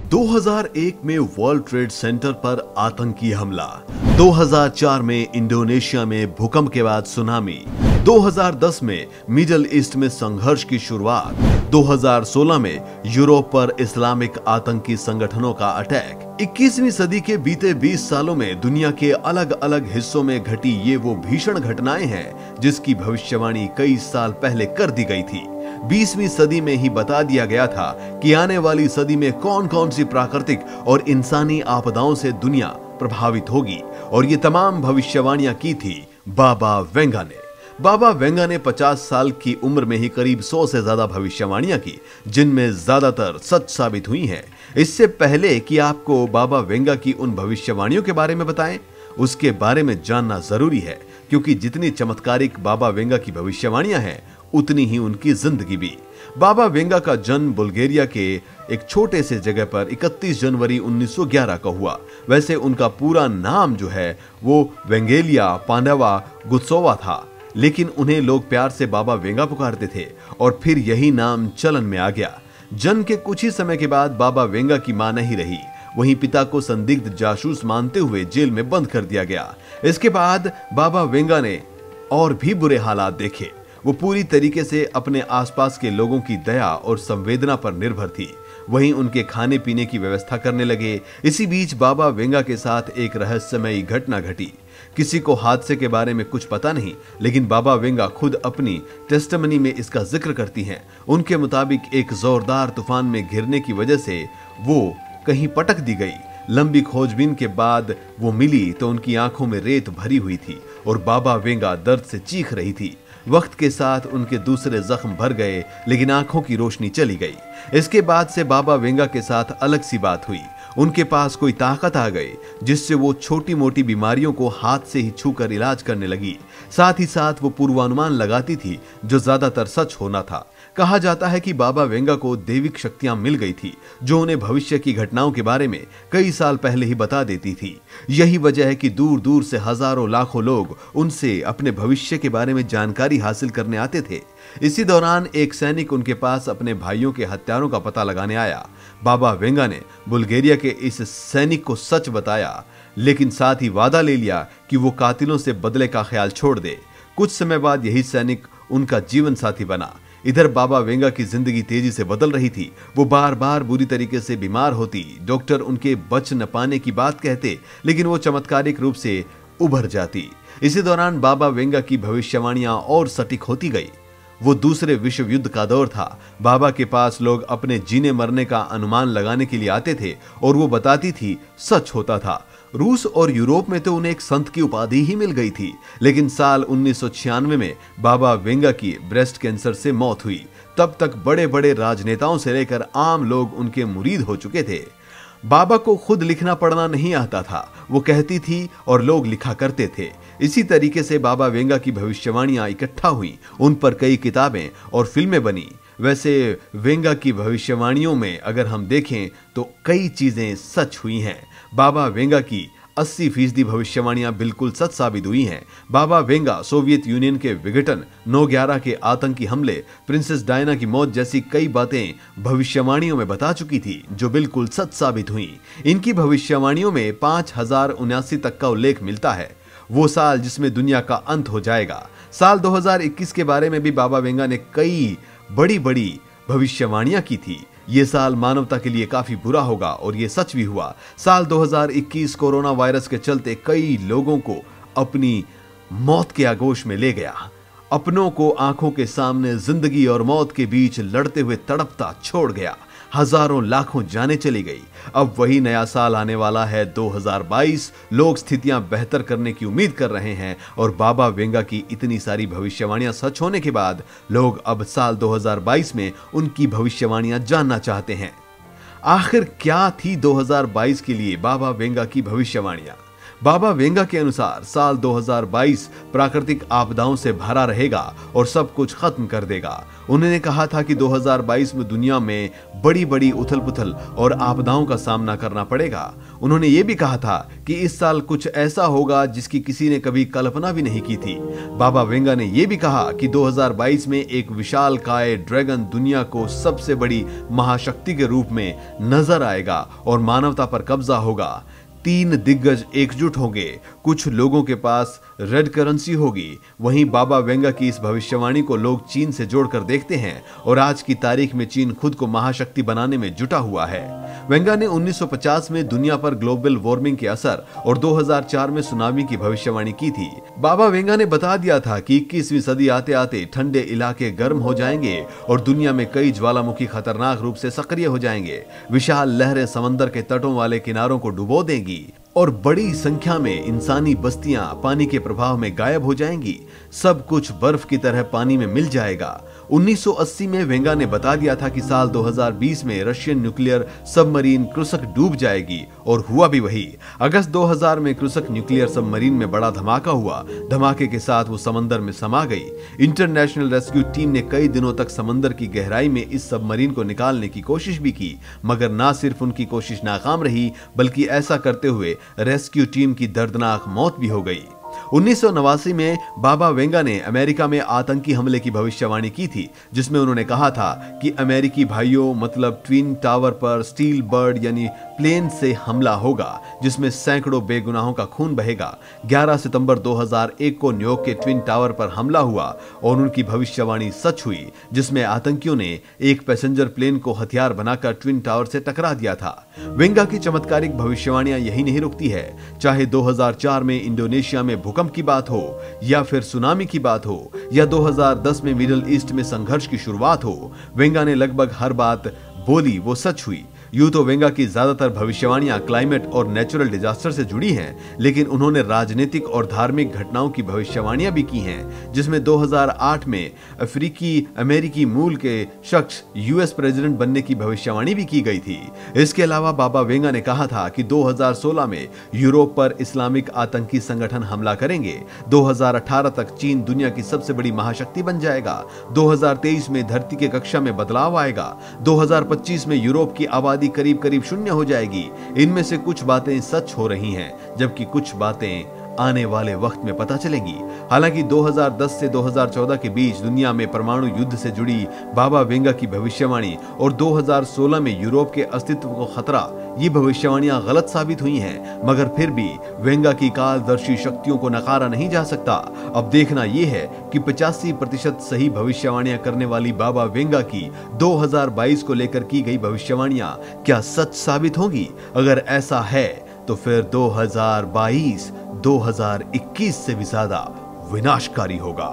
2001 में world trade centre पर आतंकी हमला, 2004 में इंडोनेशिया में भूकंप के बाद सुनामी, 2010 में मिडिल ईस्ट में संघर्ष की शुरुआत, 2016 में यूरोप पर इस्लामिक आतंकी संगठनों का अटैक। 21वीं सदी के बीते 20 सालों में दुनिया के अलग अलग हिस्सों में घटी ये वो भीषण घटनाएं हैं जिसकी भविष्यवाणी कई साल पहले कर दी गई थी। 20वीं सदी में ही बता दिया गया था कि आने वाली सदी में कौन कौन सी प्राकृतिक और इंसानी आपदाओं से दुनिया प्रभावित होगी, और ये तमाम भविष्यवाणियां की थी बाबा वेंगा ने। बाबा वेंगा ने 50 साल की उम्र में ही करीब 100 से ज्यादा भविष्यवाणियां की, जिनमें ज्यादातर सच साबित हुई हैं। इससे पहले कि आपको बाबा वेंगा की उन भविष्यवाणियों के बारे में बताएं, उसके बारे में जानना जरूरी है, क्योंकि जितनी चमत्कारिक बाबा वेंगा की भविष्यवाणियां हैं उतनी ही उनकी जिंदगी भी। बाबा वेंगा का जन्म बुल्गारिया के एक छोटे से जगह पर 31 जनवरी 1911 का हुआ। वैसे उनका पूरा नाम जो है वो वेंगेलिया पांडवा गुत्सोवा था, लेकिन उन्हें लोग प्यार से बाबा वेंगा पुकारते थे और फिर यही नाम चलन में आ गया। जन्म के कुछ ही समय के बाद बाबा वेंगा की मां नहीं रही, वहीं पिता को संदिग्ध जासूस मानते हुए जेल में बंद कर दिया गया। इसके बाद बाबा वेंगा ने और भी बुरे हालात देखे। वो पूरी तरीके से अपने आसपास के लोगों की दया और संवेदना पर निर्भर थी। वहीं उनके खाने पीने की व्यवस्था करने लगे। इसी बीच बाबा वेंगा के साथ एक रहस्यमयी घटना घटी। किसी को हादसे के बारे में कुछ पता नहीं, लेकिन बाबा वेंगा खुद अपनी टेस्टिमनी में इसका जिक्र करती हैं। उनके मुताबिक एक जोरदार तूफान में घिरने की वजह से वो कहीं पटक दी गई। लंबी खोजबीन के बाद वो मिली तो उनकी आंखों में रेत भरी हुई थी और बाबा वेंगा दर्द से चीख रही थी। वक्त के साथ उनके दूसरे जख्म भर गए, लेकिन आंखों की रोशनी चली गई। इसके बाद से बाबा वेंगा के साथ अलग सी बात हुई। उनके पास कोई ताकत आ गई जिससे वो छोटी मोटी बीमारियों को हाथ से ही छूकर इलाज करने लगी। साथ ही साथ वो पूर्वानुमान लगाती थी जो ज्यादातर सच होना था। कहा जाता है कि बाबा वेंगा को दैविक शक्तियां मिल गई थी जो उन्हें भविष्य की घटनाओं के बारे में कई साल पहले ही बता देती थी। यही वजह है कि दूर दूर से हजारों लाखों लोग उनसे अपने भविष्य के बारे में जानकारी हासिल करने आते थे। इसी दौरान एक सैनिक उनके पास अपने भाइयों के हत्यारों का पता लगाने आया। बाबा वेंगा ने बुल्गारिया के इस सैनिक को सच बताया, लेकिन साथ ही वादा ले लिया कि वो कातिलों से बदले का ख्याल छोड़ दे। कुछ समय बाद यही सैनिक उनका जीवन साथी बना। इधर बाबा वेंगा की जिंदगी तेजी से बदल रही थी। वो बार बार बुरी तरीके से बीमार होती। डॉक्टर उनके बच न पाने की बात कहते, लेकिन वो चमत्कारिक रूप से उभर जाती। इसी दौरान बाबा वेंगा की भविष्यवाणियां और सटीक होती गई। वो दूसरे विश्व युद्ध का दौर था। बाबा के पास लोग अपने जीने मरने का अनुमान लगाने के लिए आते थे और वो बताती थी, सच होता था। रूस और यूरोप में तो उन्हें एक संत की उपाधि ही मिल गई थी, लेकिन साल 1996 में बाबा वेंगा की ब्रेस्ट कैंसर से मौत हुई। तब तक बड़े बड़े राजनेताओं से लेकर आम लोग उनके मुरीद हो चुके थे। बाबा को खुद लिखना पढ़ना नहीं आता था, वो कहती थी और लोग लिखा करते थे। इसी तरीके से बाबा वेंगा की भविष्यवाणियां इकट्ठा हुई, उन पर कई किताबें और फिल्में बनी। वैसे वेंगा की भविष्यवाणियों में अगर हम देखें तो कई चीजें सच हुई हैं। बाबा वेंगा की 80% भविष्यवाणियां बिल्कुल सच साबित हुई हैं। बाबा वेंगा सोवियत यूनियन के विघटन, 9/11 के आतंकी हमले, प्रिंसेस डायना की मौत जैसी कई बातें भविष्यवाणियों में बता चुकी थी जो बिल्कुल सच साबित हुई। इनकी भविष्यवाणियों में 5079 तक का उल्लेख मिलता है, वो साल जिसमें दुनिया का अंत हो जाएगा। साल 2021 के बारे में भी बाबा वेंगा ने कई बड़ी बड़ी भविष्यवाणियां की थी। ये साल मानवता के लिए काफी बुरा होगा और ये सच भी हुआ। साल 2021 कोरोना वायरस के चलते कई लोगों को अपनी मौत के आगोश में ले गया। अपनों को आंखों के सामने जिंदगी और मौत के बीच लड़ते हुए तड़पता छोड़ गया। हजारों लाखों जाने चली गई। अब वही नया साल आने वाला है 2022। लोग स्थितियां बेहतर करने की उम्मीद कर रहे हैं और बाबा वेंगा की इतनी सारी भविष्यवाणियां सच होने के बाद लोग अब साल 2022 में उनकी भविष्यवाणियां जानना चाहते हैं। आखिर क्या थी 2022 के लिए बाबा वेंगा की भविष्यवाणियां? बाबा वेंगा के अनुसार साल 2022 प्राकृतिक आपदाओं से भरा रहेगा और सब कुछ खत्म कर देगा। उन्होंने कहा था कि 2022 में दुनिया में बड़ी बड़ी उथल पुथल और आपदाओं का सामना करना पड़ेगा। उन्होंने ये भी कहा था कि इस साल कुछ ऐसा होगा जिसकी किसी ने कभी कल्पना भी नहीं की थी। बाबा वेंगा ने यह भी कहा कि 2022 में एक विशालकाय ड्रैगन दुनिया को सबसे बड़ी महाशक्ति के रूप में नजर आएगा और मानवता पर कब्जा होगा। 3 दिग्गज एकजुट होंगे, कुछ लोगों के पास रेड करेंसी होगी। वहीं बाबा वेंगा की इस भविष्यवाणी को लोग चीन से जोड़कर देखते हैं और आज की तारीख में चीन खुद को महाशक्ति बनाने में जुटा हुआ है। वेंगा ने 1950 में दुनिया पर ग्लोबल वार्मिंग के असर और 2004 में सुनामी की भविष्यवाणी की थी। बाबा वेंगा ने बता दिया था कि 21वीं सदी आते आते ठंडे इलाके गर्म हो जाएंगे और दुनिया में कई ज्वालामुखी खतरनाक रूप से सक्रिय हो जाएंगे। विशाल लहरें समंदर के तटों वाले किनारों को डुबो देंगी और बड़ी संख्या में इंसानी बस्तियां पानी के प्रभाव में गायब हो जाएंगी। सब कुछ बर्फ की तरह पानी में मिल जाएगा। 1980 में वेंगा ने बता दिया था कि साल 2020 में रशियन न्यूक्लियर सबमरीन क्रुस्क डूब जाएगी और हुआ भी वही। अगस्त 2000 में क्रुस्क न्यूक्लियर सबमरीन में बड़ा धमाका हुआ। धमाके के साथ वो समंदर में समा गई। इंटरनेशनल रेस्क्यू टीम ने कई दिनों तक समंदर की गहराई में इस सबमरीन को निकालने की कोशिश भी की, मगर ना सिर्फ उनकी कोशिश नाकाम रही बल्कि ऐसा करते हुए रेस्क्यू टीम की दर्दनाक मौत भी हो गई। 1989 में बाबा वेंगा ने अमेरिका में आतंकी हमले की भविष्यवाणी की थी, जिसमें उन्होंने कहा था कि अमेरिकी भाइयों मतलब ट्विन टावर पर स्टील बर्ड यानी प्लेन से हमला होगा जिसमें सैकड़ों बेगुनाहों का खून बहेगा। 11 सितंबर 2001 को न्यूयॉर्क के ट्विन टावर पर हमला हुआ और उनकी भविष्यवाणी सच हुई, जिसमें आतंकियों ने एक पैसेंजर प्लेन को हथियार बनाकर ट्विन टावर से टकरा दिया था। वेंगा की चमत्कारिक भविष्यवाणियां यही नहीं रुकती है। चाहे 2004 में इंडोनेशिया में भूकंप की बात हो या फिर सुनामी की बात हो या 2010 में मिडिल ईस्ट में संघर्ष की शुरुआत हो, वेंगा ने लगभग हर बात बोली वो सच हुई। यूं तो वेंगा की ज्यादातर भविष्यवाणियां क्लाइमेट और नेचुरल डिजास्टर से जुड़ी हैं, लेकिन उन्होंने राजनीतिक और धार्मिक घटनाओं की भविष्यवाणियां भी की हैं, जिसमें 2008 में अफ्रीकी अमेरिकी मूल के शख्स यूएस प्रेसिडेंट बनने की भविष्यवाणी भी की गई थी। इसके अलावा बाबा वेंगा ने कहा था कि 2016 में यूरोप पर इस्लामिक आतंकी संगठन हमला करेंगे। 2018 तक चीन दुनिया की सबसे बड़ी महाशक्ति बन जाएगा। 2023 में धरती के कक्षा में बदलाव आएगा। 2025 में यूरोप की आबादी करीब करीब शून्य हो जाएगी। इनमें से कुछ बातें सच हो रही हैं, जबकि कुछ बातें आने वाले वक्त में पता चलेंगी। हालांकि 2010 से 2014 के बीच दुनिया में परमाणु युद्ध से जुड़ी बाबा वेंगा की भविष्यवाणी और 2016 में यूरोप के अस्तित्व को खतरा, ये भविष्यवाणियां गलत साबित हुई हैं, मगर फिर भी वेंगा की कालदर्शी शक्तियों को नकारा नहीं जा सकता। अब देखना यह है कि 85% सही भविष्यवाणियां करने वाली बाबा वेंगा की 2022 को लेकर की गई भविष्यवाणियां क्या सच साबित होंगी। अगर ऐसा है तो फिर 2022 2021 से भी ज्यादा विनाशकारी होगा।